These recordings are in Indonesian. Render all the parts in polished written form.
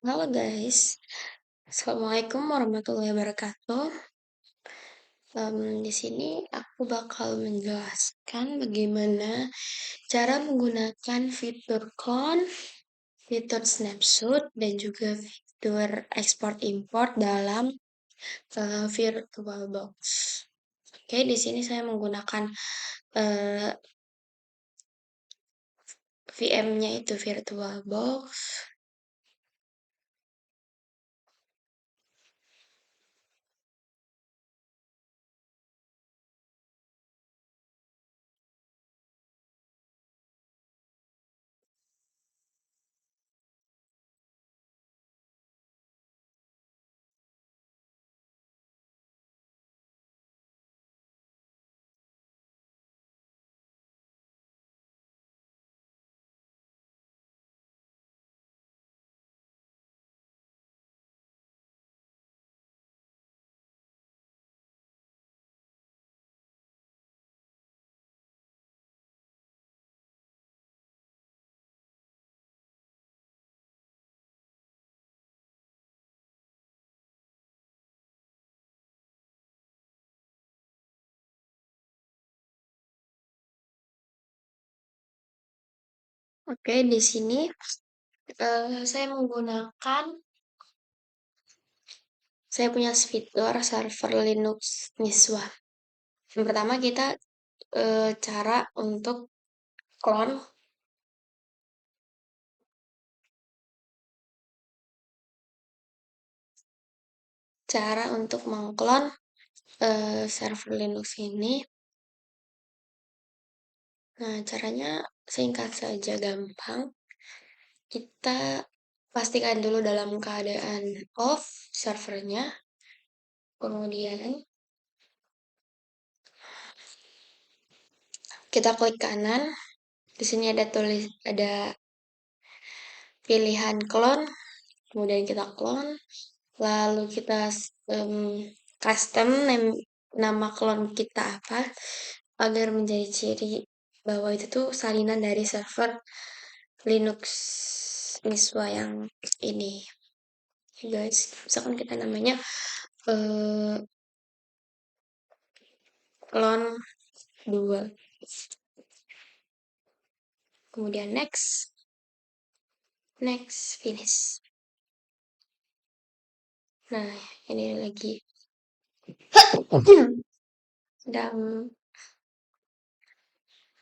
Halo guys, Assalamualaikum warahmatullahi wabarakatuh. Di sini aku bakal menjelaskan bagaimana cara menggunakan fitur clone, fitur snapshot, dan juga fitur export import dalam VirtualBox. Oke, di sini saya menggunakan uh, VM-nya itu VirtualBox. Oke, di sini saya menggunakan saya punya fitur server Linux Niswa. Yang pertama kita cara untuk clone, cara untuk mengclone server Linux ini. Nah, caranya singkat saja, gampang. Kita pastikan dulu dalam keadaan off servernya. Kemudian kita klik kanan. Di sini ada pilihan clone. Kemudian kita clone. Lalu kita custom nama clone kita apa agar menjadi ciri bahwa itu tuh salinan dari server Linux Niswa yang ini. Oke guys, misalkan kita namanya clone 2. Kemudian next, finish. Nah, ini lagi sedang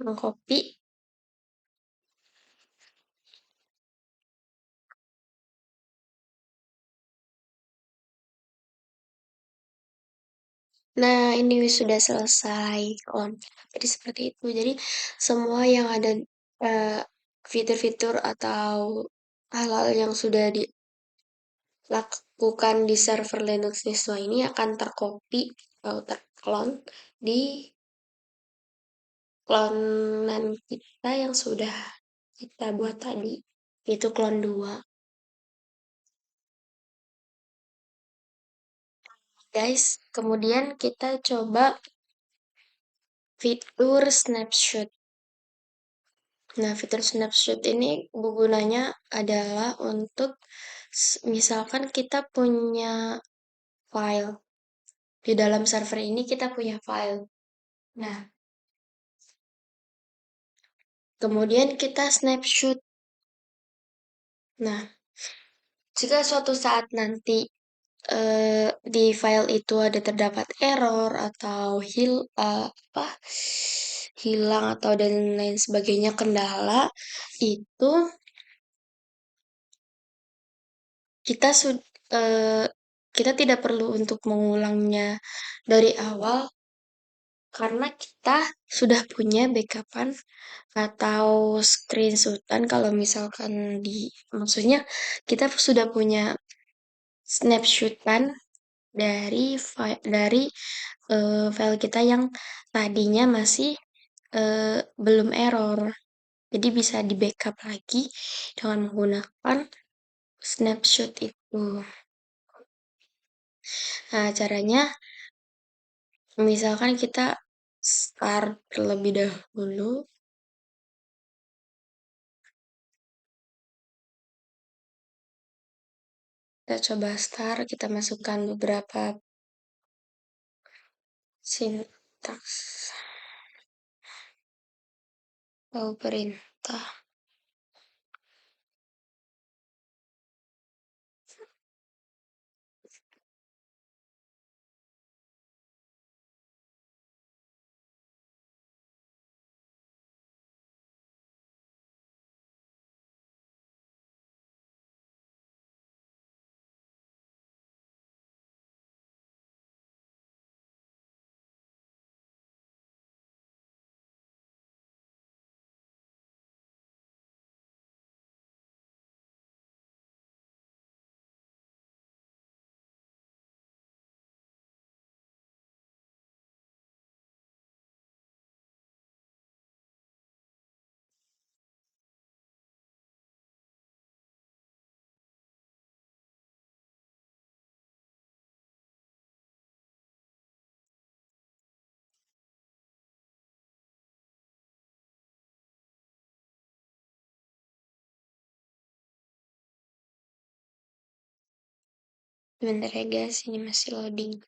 mengcopy. Nah, ini sudah selesai clone. Jadi seperti itu. Jadi semua yang ada fitur-fitur atau hal-hal yang sudah dilakukan di server Linux Niswa ini akan tercopy atau terclone di klonan kita yang sudah kita buat tadi, itu clone 2. Guys, kemudian kita coba fitur snapshot. Nah, fitur snapshot ini gunanya adalah untuk misalkan kita punya file. Di dalam server ini kita punya file. Nah, kemudian kita snapshot. Nah, jika suatu saat nanti di file itu ada terdapat error atau hilang atau dan lain sebagainya kendala, itu kita eh, kita tidak perlu untuk mengulangnya dari awal karena kita sudah punya backupan atau screenshotan kalau misalkan maksudnya kita sudah punya snapshotan dari file kita yang tadinya masih belum error. Jadi bisa di backup lagi dengan menggunakan snapshot itu. Nah, caranya misalkan kita start terlebih dahulu. Kita coba start, kita masukkan beberapa sintaks atau perintah. Bentar ya guys, ini masih loading.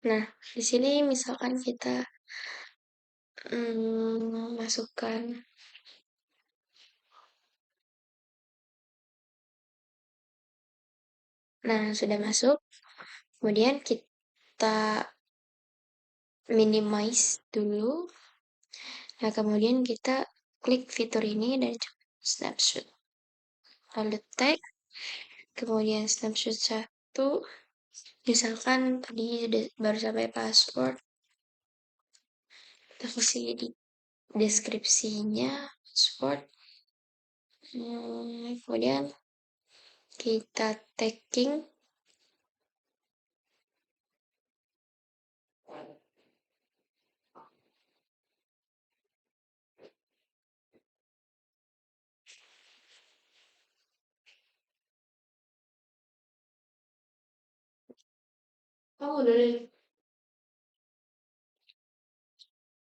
Nah, di sini misalkan kita masukkan, nah sudah masuk, kemudian kita minimize dulu, nah kemudian kita klik fitur ini dan coba snapshot, lalu tag, kemudian snapshot satu, misalkan tadi baru sampai password, kita kasih di deskripsinya password, kemudian kita tagging, oh udah deh.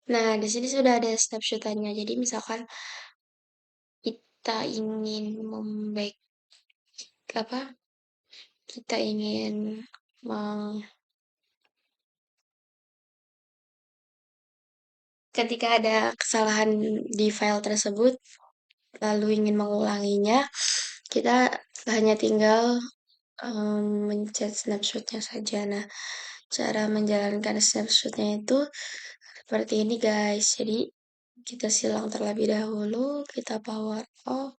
Nah, di sini sudah ada snapshotannya. Jadi misalkan kita ingin apa? Kita ingin meng, ketika ada kesalahan di file tersebut, lalu ingin mengulanginya, kita hanya tinggal mencet snapshotnya saja. Nah, cara menjalankan snapshotnya itu seperti ini guys. Jadi kita silang terlebih dahulu, kita power off.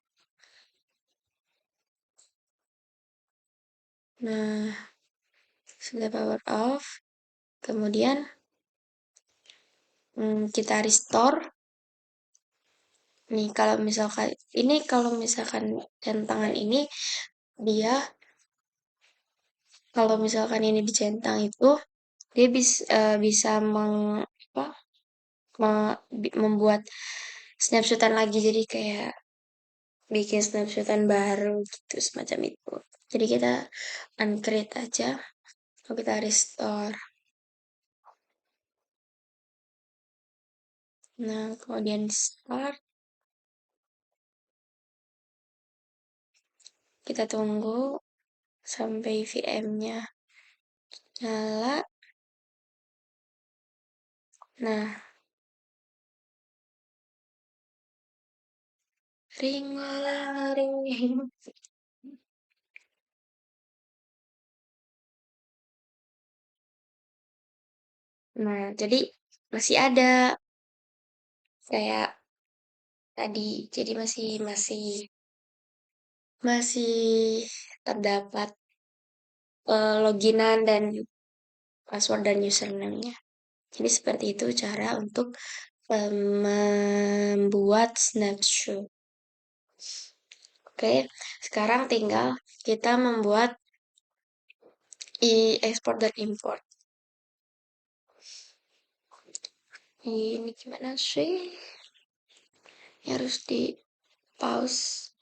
Nah, sudah power off. Kemudian kita restore. Nih kalau misalkan jam tangan ini dia kalau misalkan ini dicentang itu dia bisa apa, membuat snapshotan lagi jadi kayak bikin snapshotan baru gitu semacam itu. Jadi kita uncreate aja, lalu kita restore. Nah, kemudian start, kita tunggu sampai VM-nya nyala. Nah, ring ring. Nah, jadi masih ada kayak tadi. Jadi masih masih masih terdapat loginan dan password dan username-nya. Jadi seperti itu cara untuk membuat snapshot. Oke, sekarang tinggal kita membuat export dan import. Ini gimana sih? Harus di pause.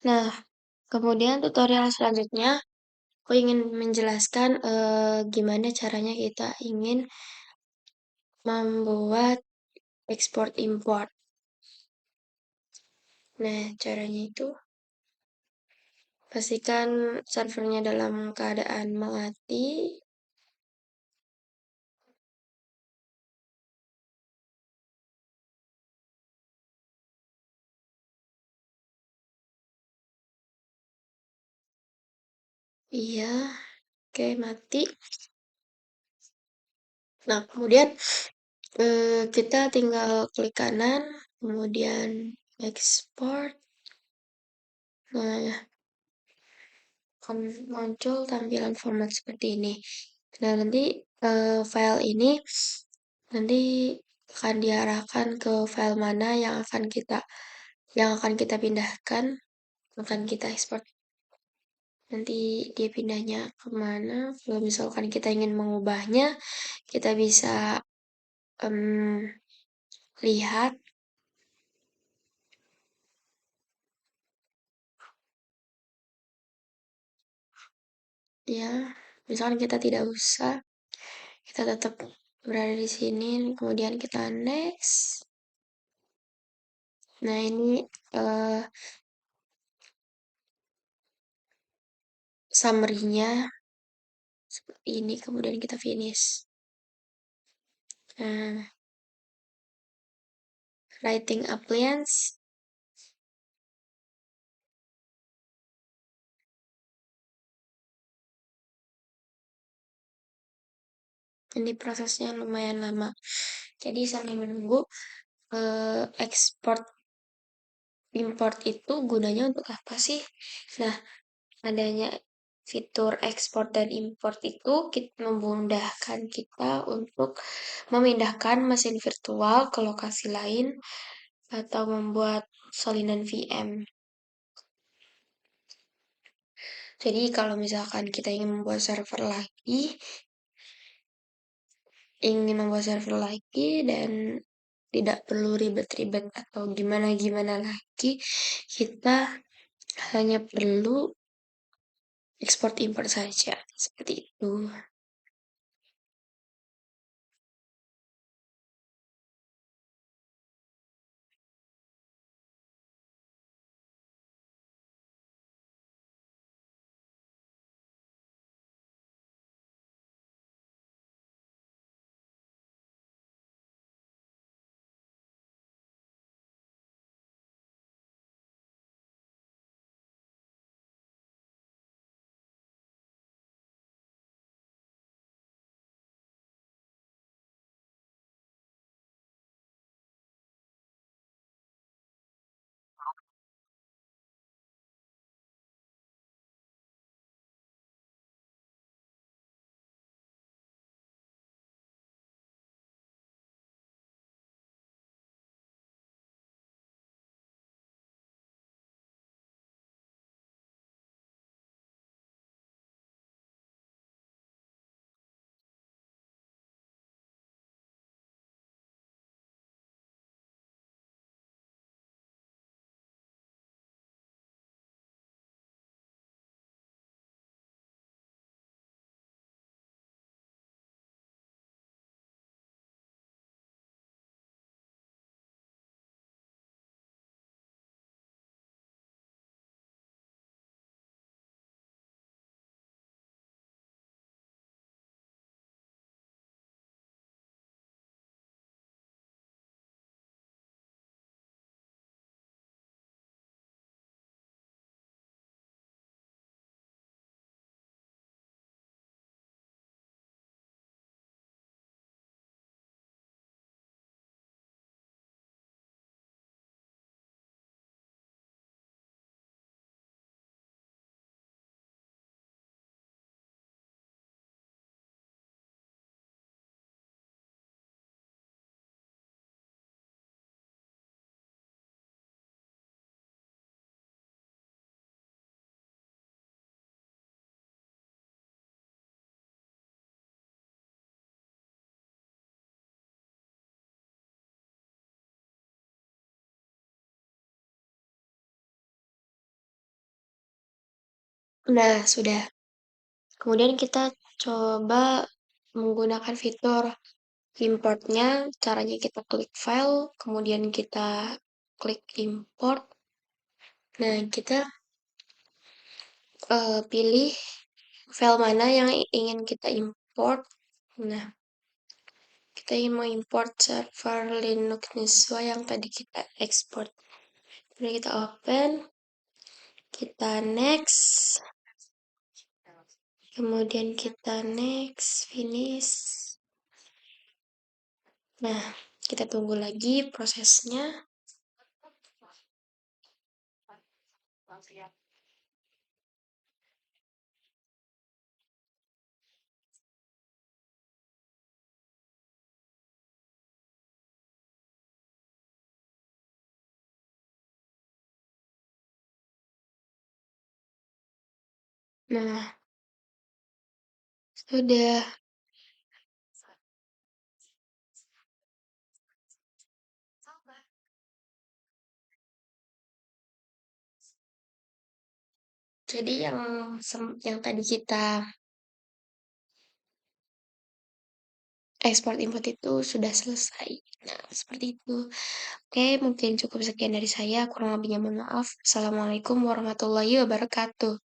Nah, kemudian tutorial selanjutnya, aku ingin menjelaskan gimana caranya kita ingin membuat export import. Nah, caranya itu pastikan servernya dalam keadaan mati. Iya, oke mati. Nah, kemudian kita tinggal klik kanan, kemudian export. Nah, akan muncul tampilan format seperti ini. Nah, nanti file ini nanti akan diarahkan ke file mana yang akan kita pindahkan, akan kita ekspor. Nanti dia pindahnya kemana? Kalau misalkan kita ingin mengubahnya, kita bisa lihat ya. Misalkan kita tidak usah, kita tetap berada di sini, kemudian kita next. Nah, ini summary-nya seperti ini, kemudian kita finish. Nah, writing appliance. Ini prosesnya lumayan lama. Jadi sambil menunggu export import itu gunanya untuk apa sih? Nah, adanya fitur ekspor dan import itu memudahkan kita untuk memindahkan mesin virtual ke lokasi lain atau membuat salinan VM. Jadi kalau misalkan kita ingin membuat server lagi dan tidak perlu ribet-ribet atau gimana-gimana lagi, kita hanya perlu ekspor impor saja, seperti itu. Nah, sudah. Kemudian kita coba menggunakan fitur importnya. Caranya kita klik file, kemudian kita klik import. Nah, kita pilih file mana yang ingin kita import. Nah, kita ingin mengimport server Linux Niswa yang tadi kita export. Kemudian kita open, kita next, kemudian kita next, finish. Nah, kita tunggu lagi prosesnya. Nah, sudah. Jadi yang tadi kita ekspor import itu sudah selesai. Nah, seperti itu. Oke, mungkin cukup sekian dari saya. Kurang lebihnya mohon maaf. Assalamualaikum warahmatullahi wabarakatuh.